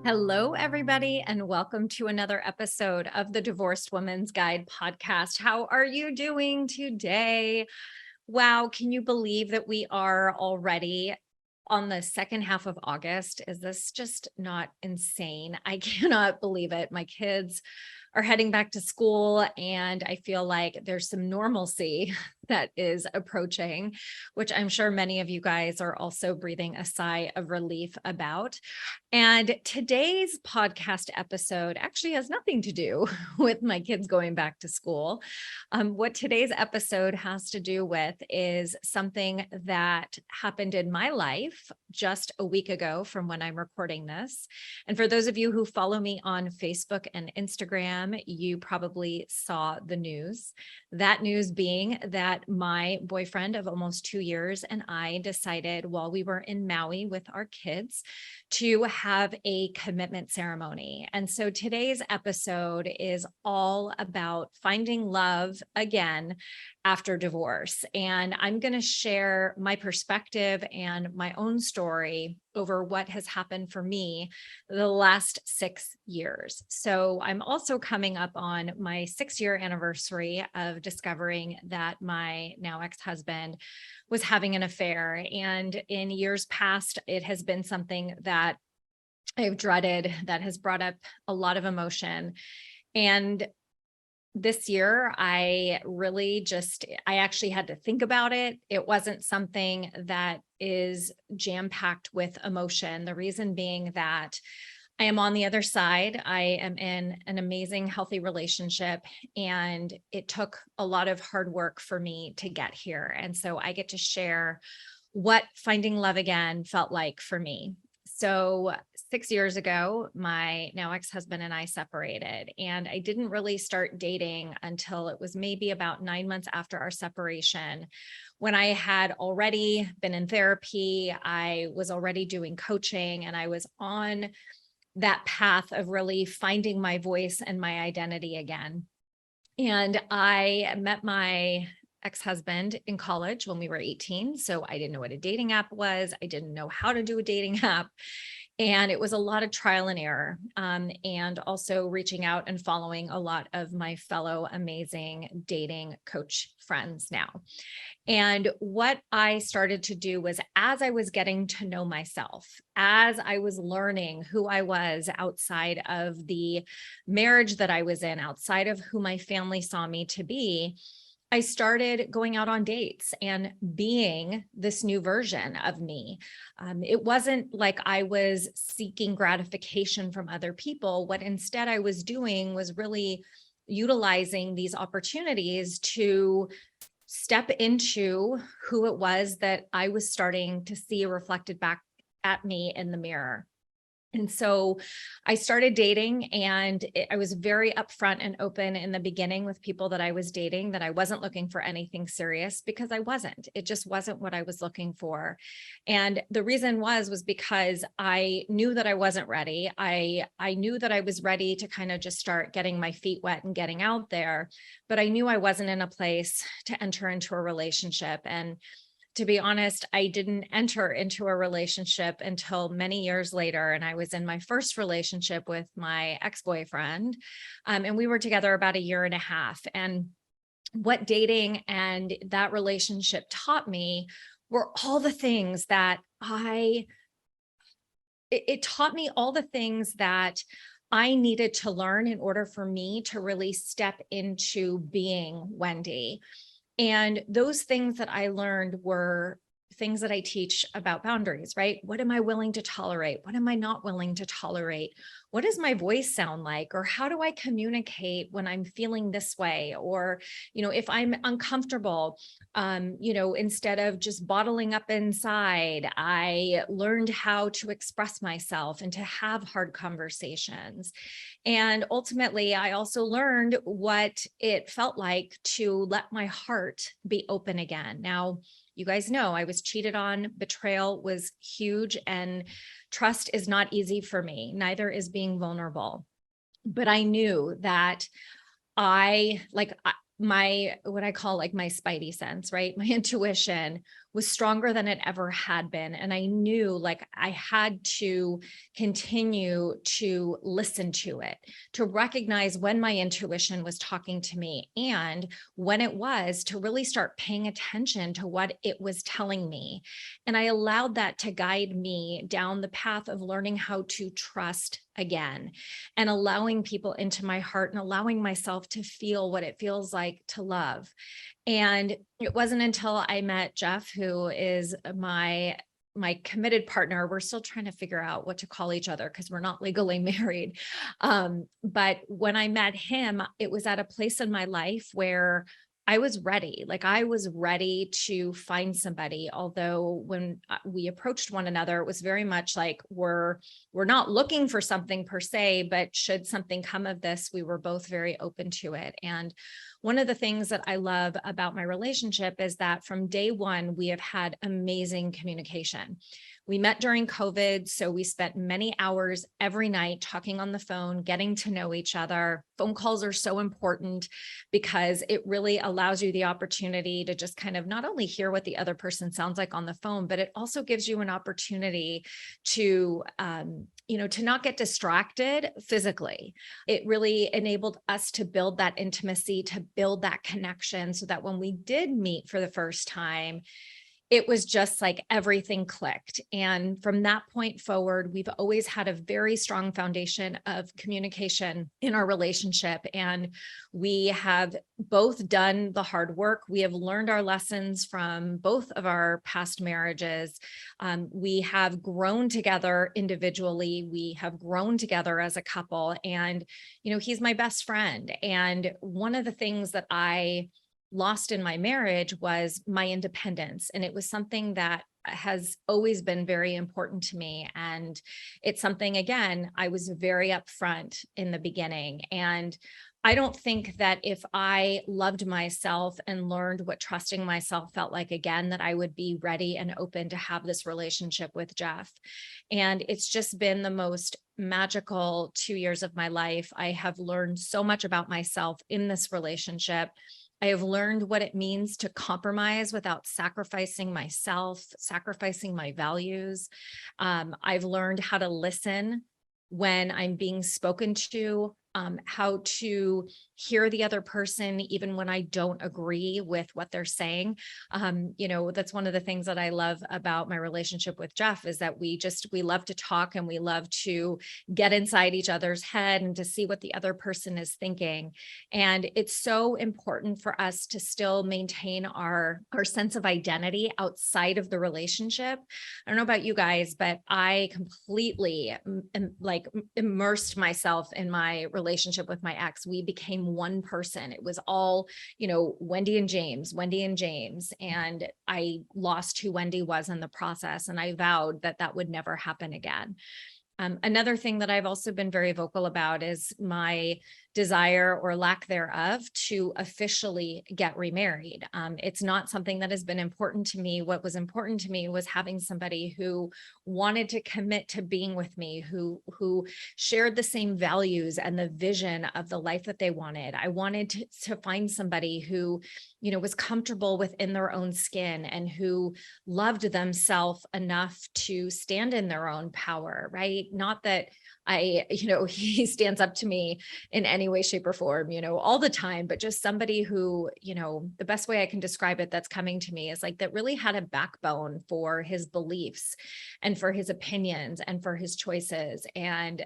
Hello, everybody, and welcome to another episode of the Divorced Woman's Guide podcast. How are you doing today? Wow, can you believe that we are already on the second half of August? Is this just not insane? I cannot believe it. My kids are heading back to school, and I feel like there's some normalcy that is approaching, which I'm sure many of you guys are also breathing a sigh of relief about. And today's podcast episode actually has nothing to do with my kids going back to school. What today's episode has to do with is something that happened in my life just a week ago from when I'm recording this. And for those of you who follow me on Facebook and Instagram, you probably saw the news. That news being that my boyfriend of almost 2 years and I decided while we were in Maui with our kids to have a commitment ceremony. And so today's episode is all about finding love again after divorce. And I'm going to share my perspective and my own story over what has happened for me the last 6 years. So I'm also coming up on my 6-year anniversary of discovering that my now ex-husband was having an affair. And in years past, it has been something that I've dreaded, that has brought up a lot of emotion. And this year, I actually had to think about it. It wasn't something that is jam-packed with emotion. The reason being that I am on the other side. I am in an amazing, healthy relationship, and it took a lot of hard work for me to get here. And so I get to share what finding love again felt like for me. So 6 years ago, my now ex-husband and I separated, and I didn't really start dating until it was maybe about 9 months after our separation, when I had already been in therapy. I was already doing coaching, and I was on that path of really finding my voice and my identity again. And I met my ex-husband in college when we were 18. So I didn't know what a dating app was. I didn't know how to do a dating app. And it was a lot of trial and error, and also reaching out and following a lot of my fellow amazing dating coach friends now. And what I started to do was, as I was getting to know myself, as I was learning who I was outside of the marriage that I was in, outside of who my family saw me to be, I started going out on dates and being this new version of me. It wasn't like I was seeking gratification from other people. What instead I was doing was really utilizing these opportunities to step into who it was that I was starting to see reflected back at me in the mirror. And so I started dating, and I was very upfront and open in the beginning with people that I was dating, that I wasn't looking for anything serious, because I wasn't. It just wasn't what I was looking for. And the reason was because I knew that I wasn't ready. I knew that I was ready to kind of just start getting my feet wet and getting out there, but I knew I wasn't in a place to enter into a relationship. And to be honest, I didn't enter into a relationship until many years later. And I was in my first relationship with my ex-boyfriend. And we were together about a year and a half. And what dating and that relationship taught me were all the things that it taught me all the things that I needed to learn in order for me to really step into being Wendy. And those things that I learned were things that I teach about boundaries, right? What am I willing to tolerate? What am I not willing to tolerate? What does my voice sound like? Or how do I communicate when I'm feeling this way? Or, if I'm uncomfortable, instead of just bottling up inside, I learned how to express myself and to have hard conversations. And ultimately, I also learned what it felt like to let my heart be open again. Now, you guys know I was cheated on. Betrayal was huge, and trust is not easy for me. Neither is being vulnerable. But I knew that my, what I call like my spidey sense, right? My intuition was stronger than it ever had been. And I knew like I had to continue to listen to it, to recognize when my intuition was talking to me and when it was, to really start paying attention to what it was telling me. And I allowed that to guide me down the path of learning how to trust again and allowing people into my heart and allowing myself to feel what it feels like to love. And it wasn't until I met Jeff, who is my committed partner. We're still trying to figure out what to call each other because we're not legally married. But when I met him, it was at a place in my life where I was ready. Like I was ready to find somebody. Although when we approached one another, it was very much like we're not looking for something per se, but should something come of this, we were both very open to it. And one of the things that I love about my relationship is that from day one, we have had amazing communication. We met during COVID, so we spent many hours every night talking on the phone, getting to know each other. Phone calls are so important because it really allows you the opportunity to just kind of not only hear what the other person sounds like on the phone, but it also gives you an opportunity to, to not get distracted physically. It really enabled us to build that intimacy, to build that connection so that when we did meet for the first time, it was just like everything clicked. And from that point forward, we've always had a very strong foundation of communication in our relationship. And we have both done the hard work. We have learned our lessons from both of our past marriages. We have grown together individually. We have grown together as a couple. And, he's my best friend. And one of the things that I lost in my marriage was my independence. And it was something that has always been very important to me. And it's something, again, I was very upfront in the beginning. And I don't think that if I loved myself and learned what trusting myself felt like again, that I would be ready and open to have this relationship with Jeff. And it's just been the most magical 2 years of my life. I have learned so much about myself in this relationship. I have learned what it means to compromise without sacrificing myself, sacrificing my values. I've learned how to listen when I'm being spoken to, how to hear the other person, even when I don't agree with what they're saying. That's one of the things that I love about my relationship with Jeff is that we love to talk and we love to get inside each other's head and to see what the other person is thinking. And it's so important for us to still maintain our sense of identity outside of the relationship. I don't know about you guys, but I completely immersed myself in my relationship with my ex. We became one person. It was all, Wendy and James. And I lost who Wendy was in the process. And I vowed that that would never happen again. Another thing that I've also been very vocal about is my desire or lack thereof to officially get remarried. It's not something that has been important to me. What was important to me was having somebody who wanted to commit to being with me, who shared the same values and the vision of the life that they wanted. I wanted to find somebody who, was comfortable within their own skin and who loved themselves enough to stand in their own power, right? Not that he stands up to me in any way, shape, or form, all the time, but just somebody who, the best way I can describe it that's coming to me is like that really had a backbone for his beliefs and for his opinions and for his choices. And,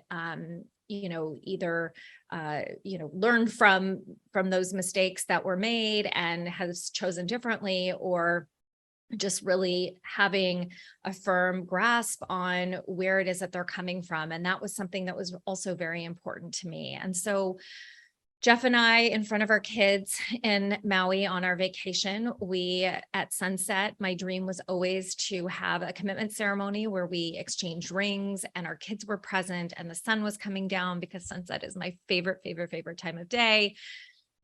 either learned from those mistakes that were made and has chosen differently, or just really having a firm grasp on where it is that they're coming from. And that was something that was also very important to me. And so Jeff and I, in front of our kids in Maui on our vacation, at sunset, my dream was always to have a commitment ceremony where we exchanged rings and our kids were present and the sun was coming down, because sunset is my favorite time of day.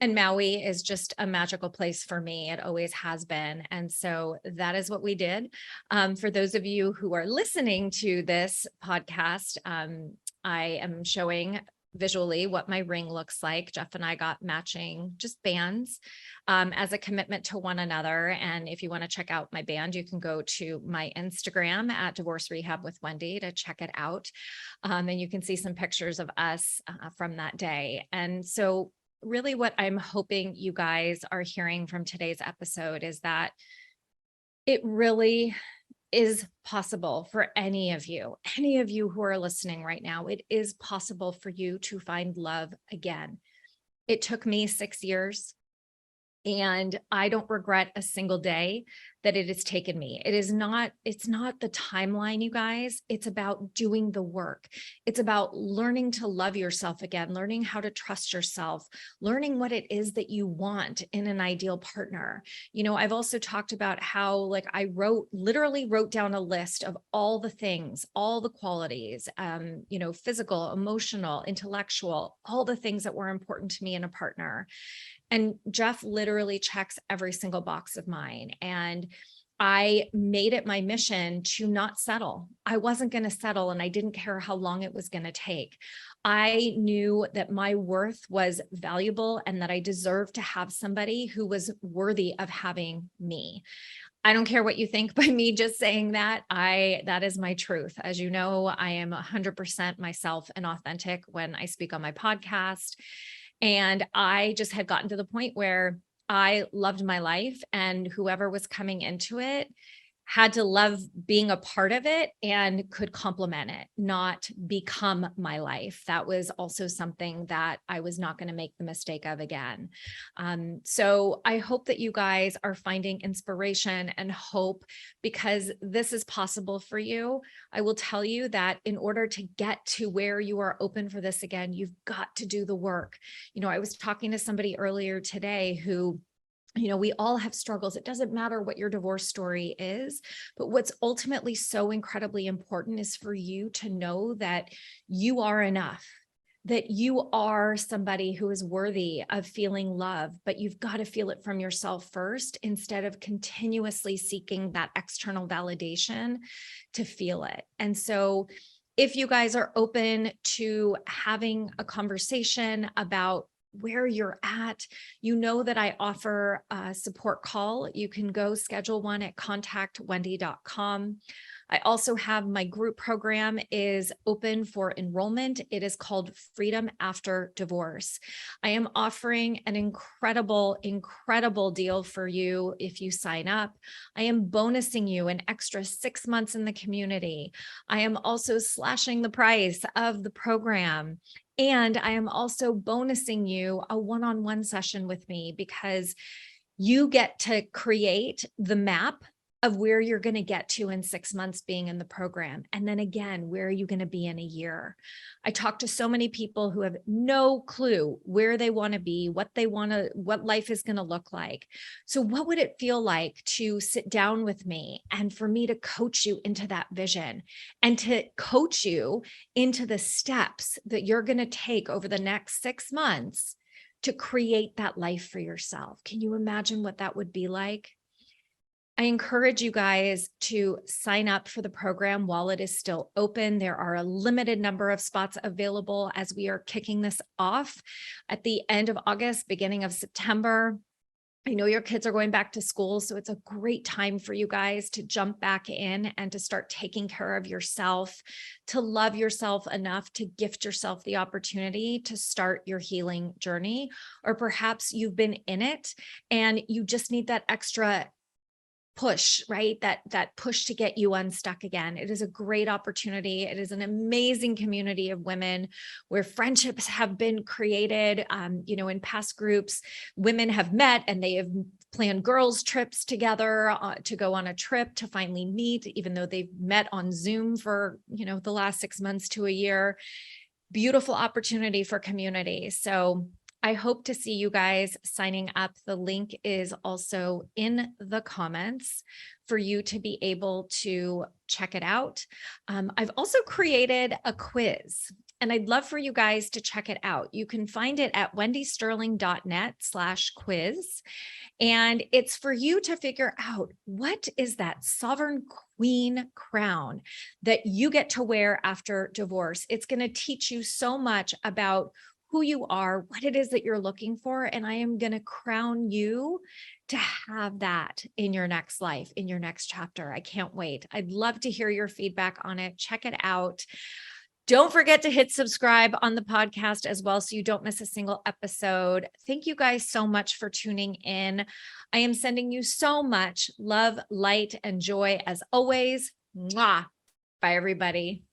And Maui is just a magical place for me. It always has been. And so that is what we did. For those of you who are listening to this podcast, I am showing visually what my ring looks like. Jeff and I got matching just bands as a commitment to one another. And if you want to check out my band, you can go to my Instagram at Divorce Rehab with Wendy to check it out. And you can see some pictures of us from that day. And so really what I'm hoping you guys are hearing from today's episode is that it really is possible for any of you who are listening right now. It is possible for you to find love again. It took me 6 years. And I don't regret a single day that it has taken me. It's not the timeline, you guys. It's about doing the work. It's about learning to love yourself again, learning how to trust yourself, learning what it is that you want in an ideal partner. I've also talked about how like I literally wrote down a list of all the things, all the qualities, physical, emotional, intellectual, all the things that were important to me in a partner. And Jeff literally checks every single box of mine. And I made it my mission to not settle. I wasn't going to settle, and I didn't care how long it was going to take. I knew that my worth was valuable and that I deserved to have somebody who was worthy of having me. I don't care what you think by me just saying that. That is my truth. As you know, I am 100% myself and authentic when I speak on my podcast. And I just had gotten to the point where I loved my life, and whoever was coming into it had to love being a part of it and could complement it, not become my life. That was also something that I was not going to make the mistake of again. So I hope that you guys are finding inspiration and hope, because this is possible for you. I will tell you that in order to get to where you are open for this again, you've got to do the work. I was talking to somebody earlier today who, we all have struggles. It doesn't matter what your divorce story is, but what's ultimately so incredibly important is for you to know that you are enough, that you are somebody who is worthy of feeling love, but you've got to feel it from yourself first instead of continuously seeking that external validation to feel it. And so if you guys are open to having a conversation about where you're at, that I offer a support call. You can go schedule one at contactwendy.com. I also have my group program is open for enrollment. It is called Freedom After Divorce. I am offering an incredible, incredible deal for you if you sign up. I am bonusing you an extra 6 months in the community. I am also slashing the price of the program. And I am also bonusing you a one-on-one session with me, because you get to create the map of where you're going to get to in 6 months being in the program. And then again, where are you going to be in a year? I talk to so many people who have no clue where they want to be, what life is going to look like. So what would it feel like to sit down with me and for me to coach you into that vision and to coach you into the steps that you're going to take over the next 6 months to create that life for yourself? Can you imagine what that would be like? I encourage you guys to sign up for the program while it is still open. There are a limited number of spots available as we are kicking this off at the end of August, beginning of September. I know your kids are going back to school, so it's a great time for you guys to jump back in and to start taking care of yourself, to love yourself enough to gift yourself the opportunity to start your healing journey. Or perhaps you've been in it and you just need that extra push, right? That push to get you unstuck again. It is a great opportunity. It is an amazing community of women where friendships have been created. In past groups, women have met and they have planned girls trips together to go on a trip to finally meet, even though they've met on Zoom for, the last 6 months to a year. Beautiful opportunity for community. So I hope to see you guys signing up. The link is also in the comments for you to be able to check it out. I've also created a quiz. And I'd love for you guys to check it out. You can find it at wendysterling.net/quiz. And it's for you to figure out, what is that sovereign queen crown that you get to wear after divorce? It's going to teach you so much about who you are, what it is that you're looking for. And I am going to crown you to have that in your next life, in your next chapter. I can't wait. I'd love to hear your feedback on it. Check it out. Don't forget to hit subscribe on the podcast as well, so you don't miss a single episode. Thank you guys so much for tuning in. I am sending you so much love, light, and joy as always. Mwah. Bye, everybody.